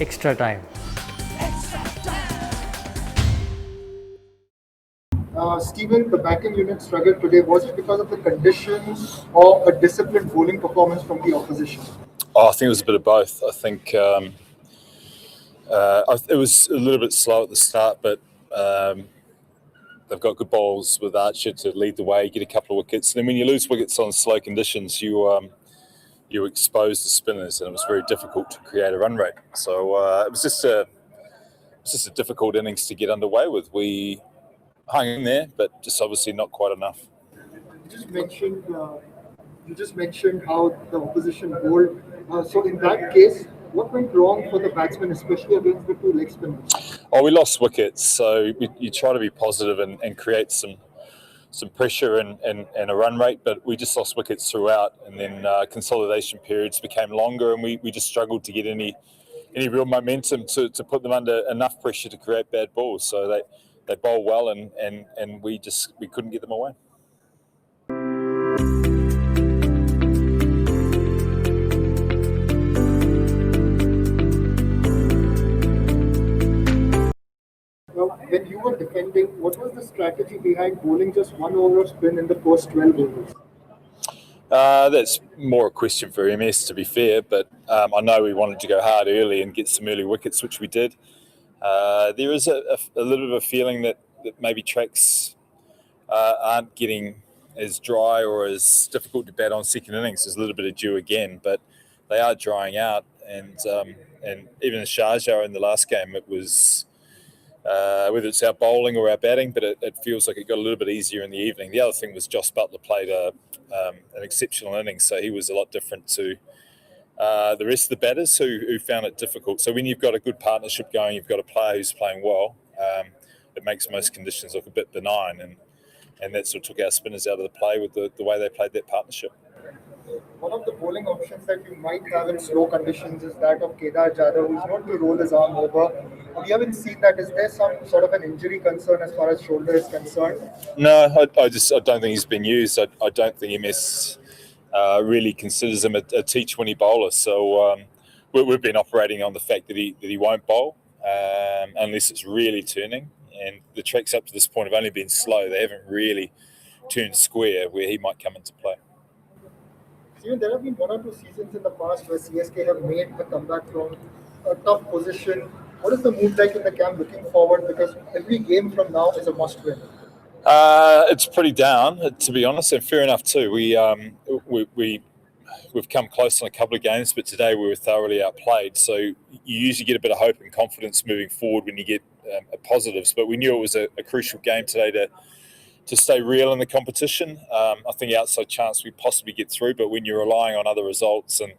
extra time. Stephen, the batting unit struggled today. Was it because of the conditions or a disciplined bowling performance from the opposition? I think it was a bit of both. I think it was a little bit slow at the start, but they've got good bowls with Archer to lead the way, get a couple of wickets. And then when you lose wickets on slow conditions, you expose the spinners, and it was very difficult to create a run rate. So it was just a difficult innings to get underway with. We hung in there, but just obviously not quite enough. You just mentioned how the opposition bowled. So in that case, what went wrong for the batsmen, especially against the two leg spinners? Oh, we lost wickets, so you try to be positive and create some pressure and a run rate, but we just lost wickets throughout, and then consolidation periods became longer, and we just struggled to get any real momentum to put them under enough pressure to create bad balls. So they bowl well, and we couldn't get them away. When you were defending, what was the strategy behind bowling just one over spin in the first 12 overs? That's more a question for MS, to be fair, but I know we wanted to go hard early and get some early wickets, which we did. There is a little bit of a feeling that maybe tracks aren't getting as dry or as difficult to bat on second innings. There's a little bit of dew again, but they are drying out, and even in Sharjah in the last game, it was whether it's our bowling or our batting, but it feels like it got a little bit easier in the evening. The other thing was Josh Butler played an exceptional innings, so he was a lot different to the rest of the batters who found it difficult. So when you've got a good partnership going, you've got a player who's playing well, it makes most conditions look a bit benign, and that sort of took our spinners out of the play with the way they played that partnership. One of the bowling options that you might have in slow conditions is that of Kedar Jadhav, who's known to roll his arm over. We haven't seen that. Is there some sort of an injury concern as far as shoulder is concerned? No, I don't think he's been used. I don't think MS really considers him a T20 bowler. So we've been operating on the fact that he won't bowl unless it's really turning. And the tracks up to this point have only been slow. They haven't really turned square where he might come into play. Steven, there have been one or two seasons in the past where CSK have made a comeback from a tough position. What is the mood like in the camp looking forward? Because every game from now is a must-win. It's pretty down, to be honest, and fair enough too. We've come close on a couple of games, but today we were thoroughly outplayed. So you usually get a bit of hope and confidence moving forward when you get positives. But we knew it was a crucial game today to stay real in the competition. I think outside chance we possibly get through, but when you're relying on other results and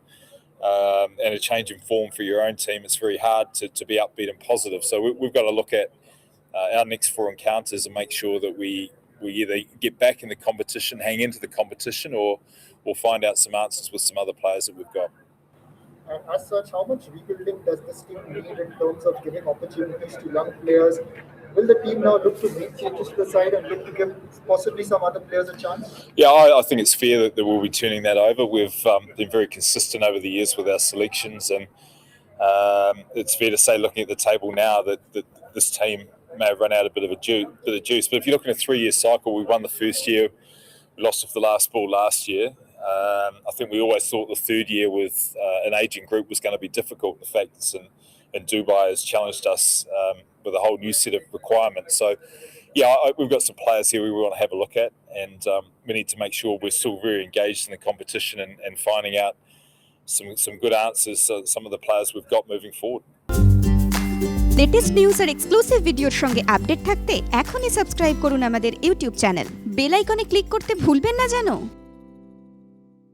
a change in form for your own team, it's very hard to be upbeat and positive. So we've got to look at our next four encounters and make sure that we either get back in the competition, hang into the competition, or we'll find out some answers with some other players that we've got. And as such, how much rebuilding does this team need in terms of giving opportunities to young players? Will the team now look to make changes to the side and look to give possibly some other players a chance? Yeah, I think it's fair that we'll be turning that over. We've been very consistent over the years with our selections, and it's fair to say, looking at the table now, that this team may have run out a bit of juice. But if you look at a 3-year cycle, we won the first year, we lost off the last ball last year. I think we always thought the third year with an aging group was going to be difficult. The fact in Dubai has challenged us with a whole new set of requirements. So, yeah, we've got some players here we want to have a look at, and we need to make sure we're still very engaged in the competition and finding out some good answers to some of the players we've got moving forward. Latest news আর exclusive ভিডিওর সঙ্গে update থাকতে এখনই subscribe করুন আমাদের YouTube channel. Bell আইকনে click করতে ভুলবেন না যেন।